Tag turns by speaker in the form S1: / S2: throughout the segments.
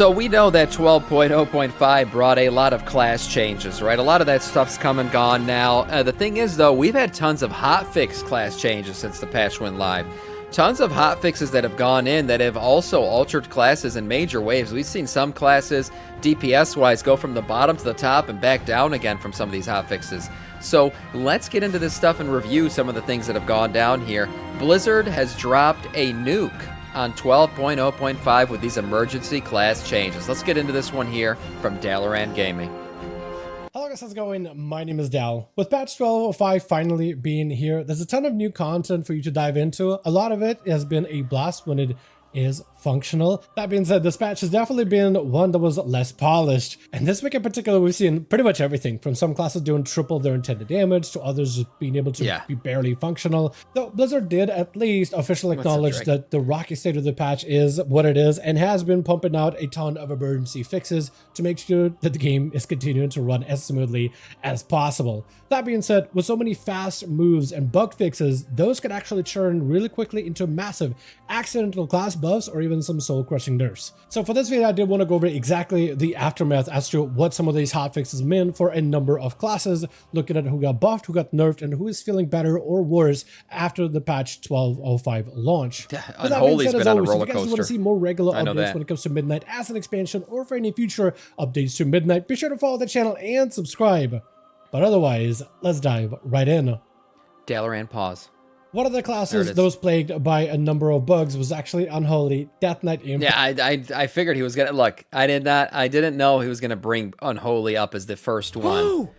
S1: So we know that 12.0.5 brought a lot of class changes, right? A lot of that stuff's come and gone now. The thing is, though, we've had tons of hotfix class changes since the patch went live. Tons of hotfixes that have gone in that have also altered classes in major waves. We've seen some classes, DPS-wise, go from the bottom to the top and back down again from some of these hotfixes. So let's get into this stuff and review some of the things that have gone down here. Blizzard has dropped a nuke on 12.0.5 with these emergency class changes. Let's get into this one here from Dalaran Gaming.
S2: Hello guys, how's it going? My name is Dal. With patch 12.05 finally being here, there's a ton of new content for you to dive into. A lot of it has been a blast when it is functional. That being said, this patch has definitely been one that was less polished. And this week in particular, we've seen pretty much everything from some classes doing triple their intended damage to others just being able to be barely functional. Though Blizzard did at least officially acknowledge that the rocky state of the patch is what it is and has been pumping out a ton of emergency fixes to make sure that the game is continuing to run as smoothly as possible. That being said, with so many fast moves and bug fixes, those could actually turn really quickly into massive accidental class buffs or even some soul-crushing nerfs. So for this video, I did want to go over exactly the aftermath as to what some of these hotfixes mean for a number of classes, looking at who got buffed, who got nerfed, and who is feeling better or worse after the patch 12.05 launch.
S1: Unholy's been on a roller
S2: if you guys
S1: coaster.
S2: want to see more regular updates when it comes to Midnight as an expansion or for any future updates to Midnight, be sure to follow the channel and subscribe. But otherwise, let's dive right in.
S1: Dalaran pause.
S2: One of the classes that was plagued by a number of bugs was actually Unholy, Death Knight Imp.
S1: Yeah, I figured he was gonna look. I didn't know he was gonna bring Unholy up as the first one.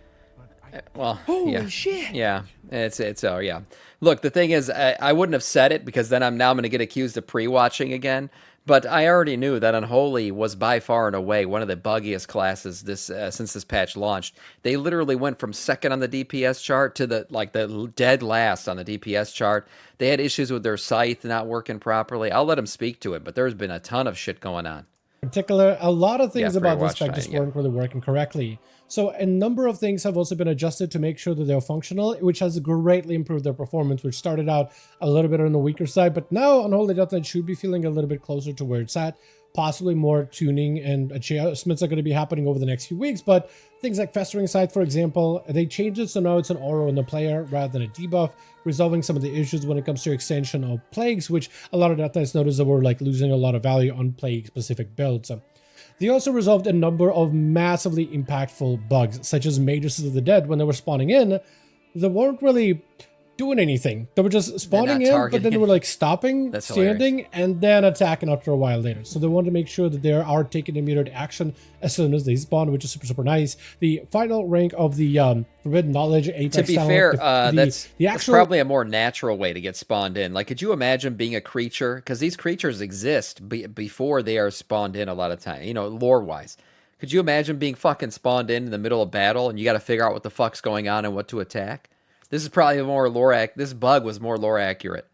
S1: Well,
S3: holy shit.
S1: Yeah, it's yeah. Look, the thing is, I wouldn't have said it because then I'm gonna get accused of pre-watching again. But I already knew that Unholy was by far and away one of the buggiest classes since this patch launched. They literally went from second on the DPS chart to the dead last on the DPS chart. They had issues with their scythe not working properly. I'll let them speak to it, but there's been a ton of shit going on.
S2: In particular, a lot of things about this spec just weren't really working correctly. So a number of things have also been adjusted to make sure that they're functional, which has greatly improved their performance, which started out a little bit on the weaker side, but now Unholy Death Knight should be feeling a little bit closer to where it's at. Possibly more tuning and adjustments are going to be happening over the next few weeks, but things like Festering Scythe, for example, they changed it so now it's an aura on the player rather than a debuff, resolving some of the issues when it comes to extension of plagues, which a lot of Death Knights noticed that were like losing a lot of value on plague-specific builds. They also resolved a number of massively impactful bugs, such as Mages of the Dead. When they were spawning in, they weren't really doing anything. They were just spawning in, but then they were like stopping, standing, and then attacking after a while later. So they wanted to make sure that they are taking immediate action as soon as they spawn, which is super, super nice. The final rank of the Forbidden Knowledge Apex
S1: to be
S2: talent,
S1: fair, that's probably a more natural way to get spawned in. Like, could you imagine being a creature? Because these creatures exist before they are spawned in a lot of time, you know, lore-wise. Could you imagine being fucking spawned in the middle of battle and you got to figure out what the fuck's going on and what to attack? This is probably more this bug was more lore accurate.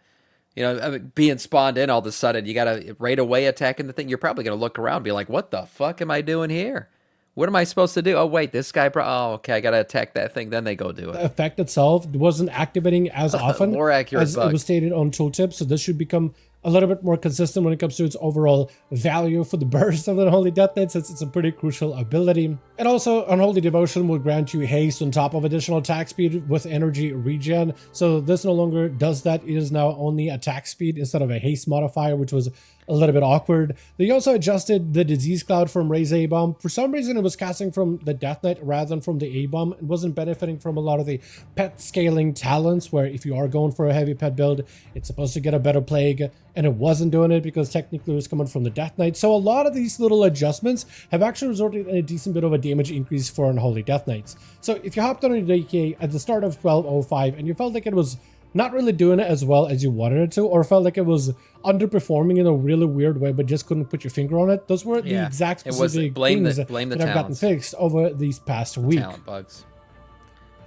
S1: You know, I mean, being spawned in all of a sudden, you got to right away attacking the thing. You're probably going to look around and be like, what the fuck am I doing here? What am I supposed to do? Oh, wait, this guy, oh, okay, I got to attack that thing. Then they go do it. The
S2: effect itself wasn't activating as often
S1: more accurate
S2: as
S1: bug.
S2: It was stated on tooltip, so this should become a little bit more consistent when it comes to its overall value for the burst of the Unholy Death Knight, since it's a pretty crucial ability. And also, Unholy Devotion will grant you haste on top of additional attack speed with energy regen. So this no longer does that. It is now only attack speed instead of a haste modifier, which was a little bit awkward. They also adjusted the disease cloud from Raise A-Bomb. For some reason, it was casting from the Death Knight rather than from the A-Bomb. It wasn't benefiting from a lot of the pet scaling talents, where if you are going for a heavy pet build, it's supposed to get a better plague, and it wasn't doing it because technically it was coming from the Death Knight. So a lot of these little adjustments have actually resulted in a decent bit of a damage increase for Unholy Death Knights. So if you hopped on a DK at the start of 12.05 and you felt like it was not really doing it as well as you wanted it to, or felt like it was underperforming in a really weird way but just couldn't put your finger on it, those were the exact specific things that have gotten fixed over these past week.
S1: Talent bugs.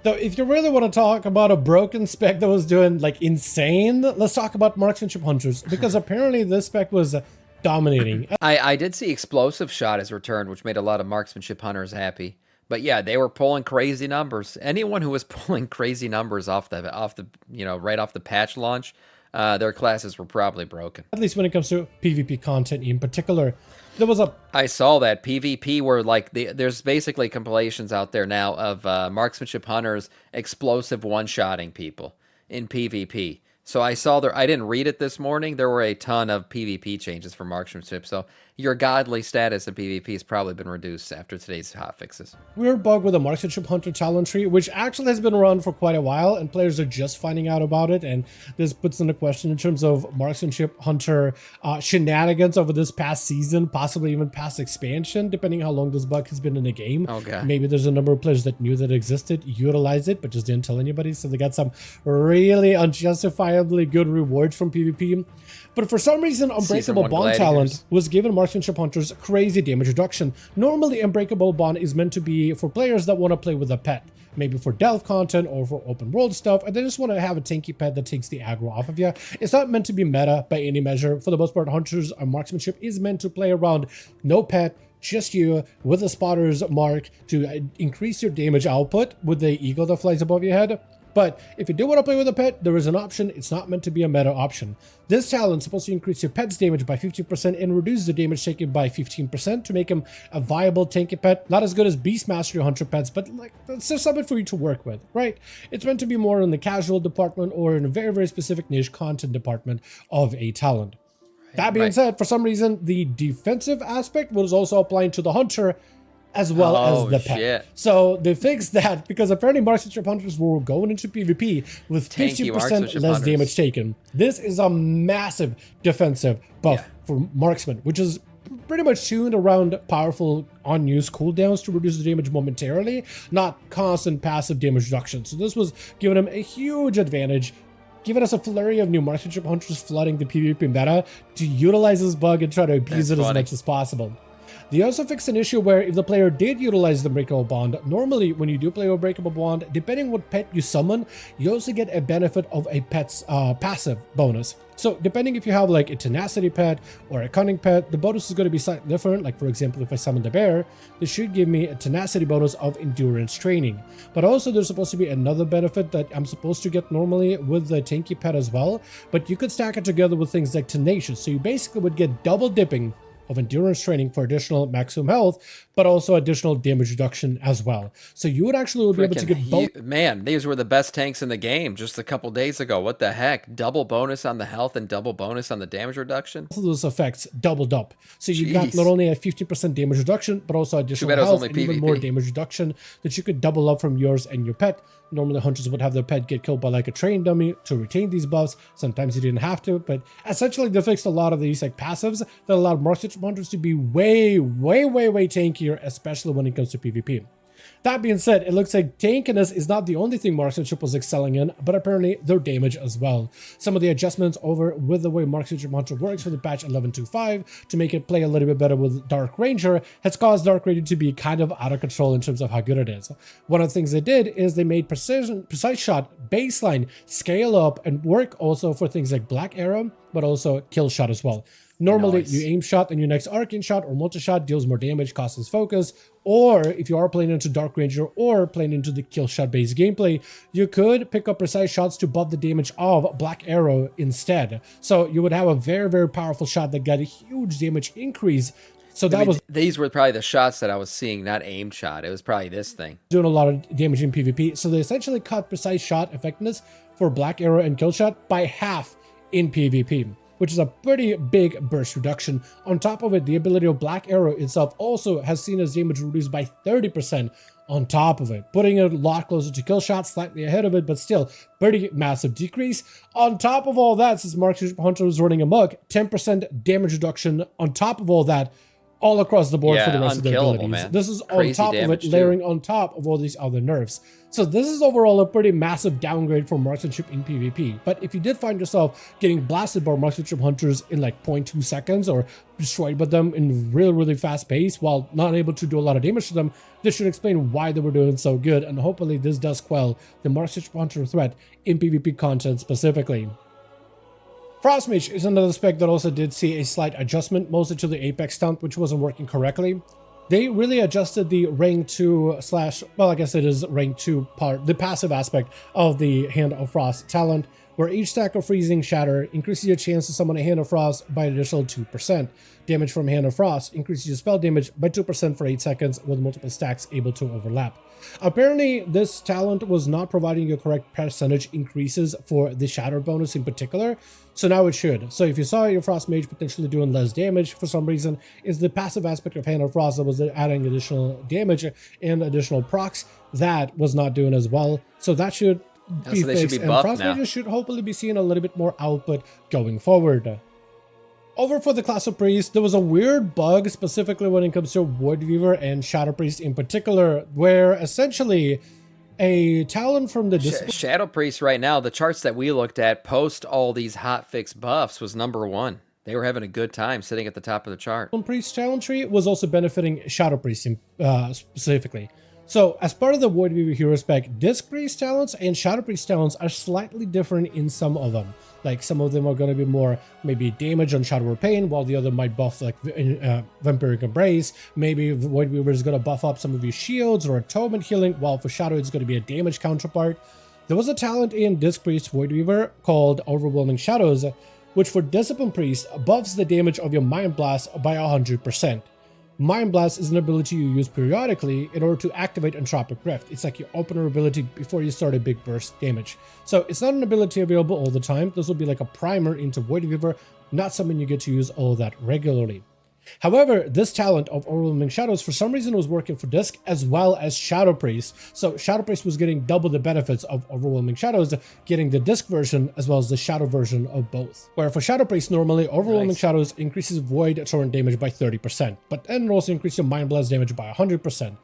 S2: So if you really want to talk about a broken spec that was doing like insane, let's talk about Marksmanship Hunters, because apparently this spec was dominating.
S1: I did see Explosive Shot has returned, which made a lot of Marksmanship Hunters happy. But yeah, they were pulling crazy numbers. Anyone who was pulling crazy numbers off the right off the patch launch, their classes were probably broken.
S2: At least when it comes to PvP content in particular. There was a...
S1: I saw that PvP were like there's basically compilations out there now of marksmanship hunters explosive one-shotting people in PvP. So I saw there. I didn't read it this morning. There were a ton of PvP changes for marksmanship. So your godly status in PvP has probably been reduced after today's hotfixes.
S2: Weird bug with the Marksmanship Hunter talent tree, which actually has been around for quite a while, and players are just finding out about it, and this puts into question in terms of Marksmanship Hunter shenanigans over this past season, possibly even past expansion, depending how long this bug has been in the game.
S1: Okay.
S2: Maybe there's a number of players that knew that it existed, utilized it, but just didn't tell anybody, so they got some really unjustifiably good rewards from PvP. But for some reason, Unbreakable Bond talent was given Marksmanship Hunters crazy damage reduction. Normally, Unbreakable Bond is meant to be for players that want to play with a pet, maybe for delve content or for open world stuff, and they just want to have a tanky pet that takes the aggro off of you. It's not meant to be meta by any measure. For the most part, Hunters Marksmanship is meant to play around no pet, just you with a spotter's mark to increase your damage output with the eagle that flies above your head. But if you do want to play with a pet, there is an option. It's not meant to be a meta option. This talent is supposed to increase your pet's damage by 50% and reduce the damage taken by 15% to make him a viable tanky pet. Not as good as Beastmastery Hunter pets, but like it's just something for you to work with, right? It's meant to be more in the casual department or in a very, very specific niche content department of a talent. That being said, for some reason, the defensive aspect was also applying to the Hunter as well as the pet.
S1: Shit.
S2: So they fixed that because apparently Marksmanship Hunters were going into PvP with 50% less damage taken. This is a massive defensive buff for Marksman, which is pretty much tuned around powerful unused cooldowns to reduce the damage momentarily, not constant passive damage reduction. So this was giving him a huge advantage, giving us a flurry of new Marksmanship Hunters flooding the PvP meta to utilize this bug and try to abuse it as much as possible. They also fixed an issue where if the player did utilize the Unbreakable Bond, normally when you do play Unbreakable Bond, depending what pet you summon, you also get a benefit of a pet's passive bonus. So depending if you have like a tenacity pet or a cunning pet, the bonus is going to be slightly different. Like for example, if I summon the bear, this should give me a tenacity bonus of endurance training. But also there's supposed to be another benefit that I'm supposed to get normally with the tanky pet as well. But you could stack it together with things like tenacious. So you basically would get double dipping of endurance training for additional maximum health, but also additional damage reduction as well. So you would actually be able to get both.
S1: Man, these were the best tanks in the game just a couple days ago. What the heck? Double bonus on the health and double bonus on the damage reduction?
S2: Both of those effects doubled up. So you got not only a 50% damage reduction, but also additional health and even more damage reduction that you could double up from yours and your pet. Normally hunters would have their pet get killed by like a train dummy to retain these buffs. Sometimes you didn't have to, but essentially they fixed a lot of these like passives that allowed Marksmanship Hunters to be way tankier, especially when it comes to PvP. That being said, it looks like tankiness is not the only thing Marksmanship was excelling in, but apparently their damage as well. Some of the adjustments over with the way Marksmanship Hunter works for the patch 11.2.5 to make it play a little bit better with Dark Ranger has caused Dark Ranger to be kind of out of control in terms of how good it is. One of the things they did is they made precise shot baseline scale up and work also for things like Black Arrow, but also kill shot as well. Normally, you aim shot and your next arcane shot or multi-shot deals more damage, costs focus, or if you are playing into Dark Ranger or playing into the kill shot based gameplay, you could pick up precise shots to buff the damage of Black Arrow instead. So you would have a very powerful shot that got a huge damage increase. So that
S1: these were probably the shots that I was seeing, not aimed shot. It was probably this thing.
S2: Doing a lot of damage in PvP. So they essentially cut precise shot effectiveness for Black Arrow and kill shot by half in PvP, which is a pretty big burst reduction. On top of it, the ability of Black Arrow itself also has seen its damage reduced by 30% on top of it, putting it a lot closer to kill shot, slightly ahead of it, but still pretty massive decrease. On top of all that, since Marksmanship Hunter was running amok, 10% damage reduction on top of all that, all across the board for the rest of their abilities. Man. This is on top of it, layering on top of all these other nerfs. So this is overall a pretty massive downgrade for Marksmanship in PvP. But if you did find yourself getting blasted by Marksmanship Hunters in like 0.2 seconds or destroyed by them in really fast pace while not able to do a lot of damage to them, this should explain why they were doing so good, and hopefully this does quell the Marksmanship Hunter threat in PvP content specifically. Frostmage is another spec that also did see a slight adjustment, mostly to the Apex stump, which wasn't working correctly. They really adjusted the rank 2 / well, I guess it is rank 2 part, the passive aspect of the Hand of Frost talent, where each stack of freezing shatter increases your chance to summon a Hand of Frost by an additional 2%. Damage from Hand of Frost increases your spell damage by 2% for 8 seconds with multiple stacks able to overlap. Apparently, this talent was not providing you correct percentage increases for the shatter bonus in particular, so now it should. So if you saw your Frost Mage potentially doing less damage for some reason, it's the passive aspect of Hand of Frost that was adding additional damage and additional procs that was not doing as well. So that should be fixed, and Frost Mages should hopefully be seeing a little bit more output going forward. Over for the class of Priest, there was a weird bug specifically when it comes to Void Weaver and Shadow Priest in particular, where essentially a talent from the
S1: Shadow Priest right now, the charts that we looked at post all these hotfix buffs was #1. They were having a good time sitting at the top of the chart.
S2: Priest talent tree was also benefiting Shadow Priest specifically. So as part of the Void Weaver hero spec, Disc Priest talents and Shadow Priest talents are slightly different in some of them. Like some of them are going to be more maybe damage on Shadow or Pain, while the other might buff like Vampiric Embrace. Maybe Void Weaver is going to buff up some of your shields or atonement healing, while for Shadow it's going to be a damage counterpart. There was a talent in Disc Priest Void Weaver called Overwhelming Shadows, which for Discipline Priest buffs the damage of your Mind Blast by 100%. Mind Blast is an ability you use periodically in order to activate Entropic Rift. It's like your opener ability before you start a big burst damage. So it's not an ability available all the time. This will be like a primer into Void Weaver, not something you get to use all that regularly. However, this talent of Overwhelming Shadows for some reason was working for Disc as well as Shadow Priest. So Shadow Priest was getting double the benefits of Overwhelming Shadows, getting the Disc version as well as the Shadow version of both. Where for Shadow Priest, normally Overwhelming Shadows increases Void Torrent damage by 30%, but then it also increases your Mind Blast damage by 100%.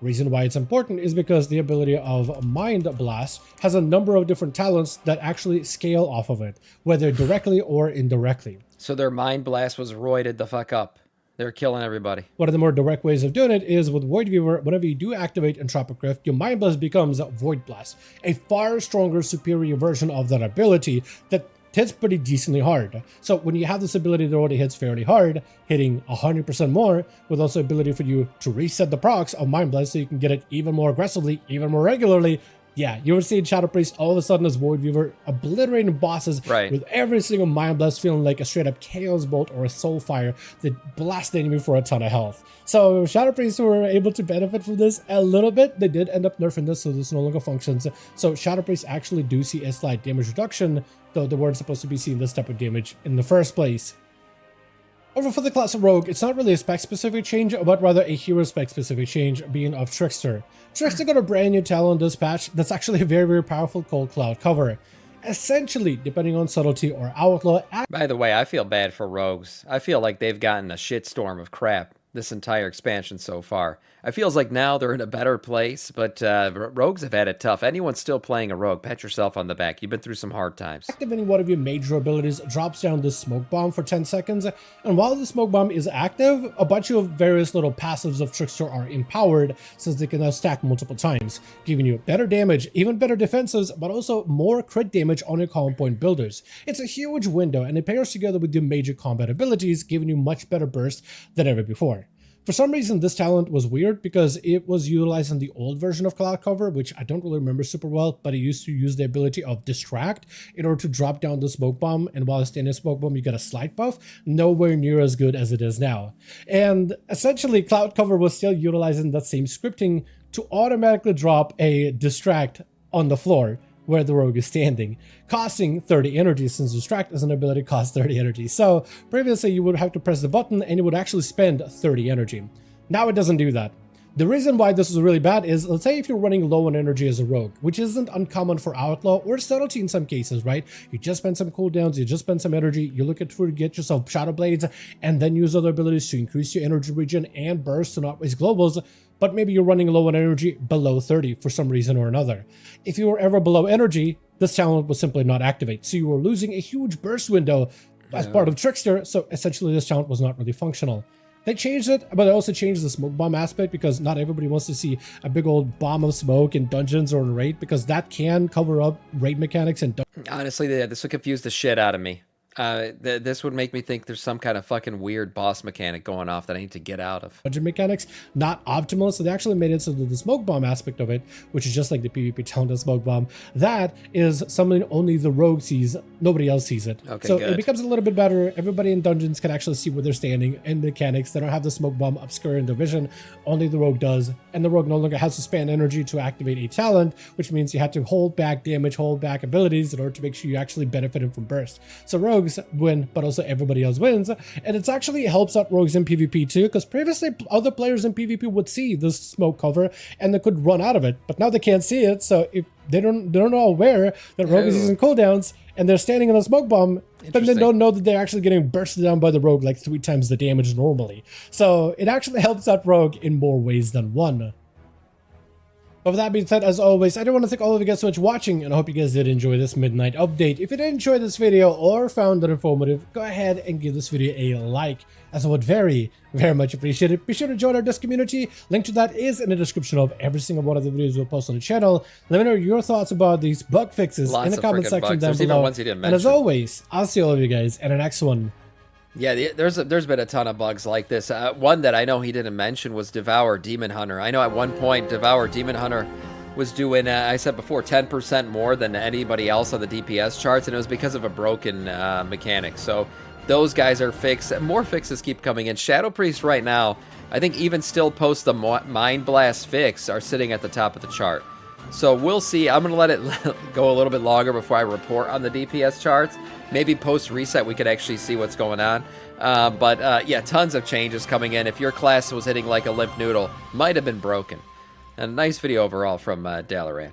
S2: Reason why it's important is because the ability of Mind Blast has a number of different talents that actually scale off of it, whether directly or indirectly.
S1: So their Mind Blast was roided the fuck up. They're killing everybody.
S2: One of the more direct ways of doing it is with Void Weaver. Whenever you do activate Entropic Rift, your Mind Blast becomes Void Blast, a far stronger, superior version of that ability that hits pretty decently hard. So when you have this ability that already hits fairly hard, hitting 100% more, with also ability for you to reset the procs of Mind Blast so you can get it even more aggressively, even more regularly, yeah, you would see in Shadow Priest all of a sudden as Void Weaver obliterating bosses with every single Mind Blast feeling like a straight up Chaos Bolt or a Soul Fire that blast the enemy for a ton of health. So Shadow Priests were able to benefit from this a little bit. They did end up nerfing this, so this no longer functions. So Shadow Priests actually do see a slight damage reduction, though they weren't supposed to be seeing this type of damage in the first place. Over for the class of Rogue, it's not really a spec-specific change, but rather a hero spec-specific change, being of Trickster. Trickster got a brand new talent in this patch that's actually a very, very powerful called Cloud Cover. Essentially, depending on subtlety or outlaw...
S1: By the way, I feel bad for rogues. I feel like they've gotten a shitstorm of crap this entire expansion so far. It feels like now they're in a better place, but rogues have had it tough. Anyone still playing a rogue, pat yourself on the back. You've been through some hard times.
S2: Activating one of your major abilities drops down the Smoke Bomb for 10 seconds, and while the Smoke Bomb is active, a bunch of various little passives of Trickster are empowered, since they can now stack multiple times, giving you better damage, even better defenses, but also more crit damage on your common point builders. It's a huge window, and it pairs together with your major combat abilities, giving you much better burst than ever before. For some reason, this talent was weird because it was utilizing the old version of Cloud Cover, which I don't really remember super well, but it used to use the ability of Distract in order to drop down the Smoke Bomb, and while it's staying in Smoke Bomb, you get a slight buff, nowhere near as good as it is now. And essentially, Cloud Cover was still utilizing that same scripting to automatically drop a Distract on the floor where the rogue is standing, costing 30 energy, since Distract as an ability costs 30 energy. So previously you would have to press the button and it would actually spend 30 energy. Now it doesn't do that. The reason why this is really bad is, let's say if you're running low on energy as a rogue, which isn't uncommon for Outlaw or Subtlety in some cases, right? You just spend some cooldowns, you just spend some energy, you look to get yourself Shadow Blades, and then use other abilities to increase your energy regen and burst to not waste globals, but maybe you're running low on energy below 30 for some reason or another. If you were ever below energy, this talent will simply not activate, so you were losing a huge burst window as part of Trickster, so essentially this talent was not really functional. They changed it, but they also changed the smoke bomb aspect because not everybody wants to see a big old bomb of smoke in dungeons or in raid, because that can cover up raid mechanics and
S1: honestly, this would confuse the shit out of me. This would make me think there's some kind of fucking weird boss mechanic going off that I need to get out of.
S2: Budget mechanics, not optimal, so they actually made it so that the smoke bomb aspect of it, which is just like the PvP talent smoke bomb, that is something only the rogue sees, nobody else sees it.
S1: Okay,
S2: so
S1: good.
S2: It becomes a little bit better. Everybody in dungeons can actually see where they're standing and mechanics. They don't have the smoke bomb obscuring the vision, only the rogue does, and the rogue no longer has to spend energy to activate a talent, which means you have to hold back damage, hold back abilities in order to make sure you actually benefit from burst. So rogues win, but also everybody else wins, and it actually helps out rogues in PvP too, because previously other players in PvP would see this smoke cover and they could run out of it, but now they can't see it. So if they're not aware that rogue is using cooldowns and they're standing on a smoke bomb, then they don't know that they're actually getting bursted down by the rogue like 3 times the damage normally. So it actually helps out rogue in more ways than one. But with that being said, as always, I do want to thank all of you guys so much for watching, and I hope you guys did enjoy this midnight update. If you did enjoy this video or found it informative, go ahead and give this video a like, as I would very, very much appreciate it. Be sure to join our Discord community. Link to that is in the description of every single one of the videos we'll post on the channel. Let me know your thoughts about these bug fixes in the comment section down below. And as always, I'll see all of you guys in the next one.
S1: Yeah, there's been a ton of bugs like this. One that I know he didn't mention was Devour Demon Hunter. I know at one point Devour Demon Hunter was doing, I said before, 10% more than anybody else on the DPS charts, and it was because of a broken mechanic. So those guys are fixed. More fixes keep coming in. Shadow Priest right now, I think even still post the Mind Blast fix, are sitting at the top of the chart. So we'll see. I'm going to let it go a little bit longer before I report on the DPS charts. Maybe post-reset we could actually see what's going on. Yeah, tons of changes coming in. If your class was hitting like a limp noodle, might have been broken. And a nice video overall from Dalaran.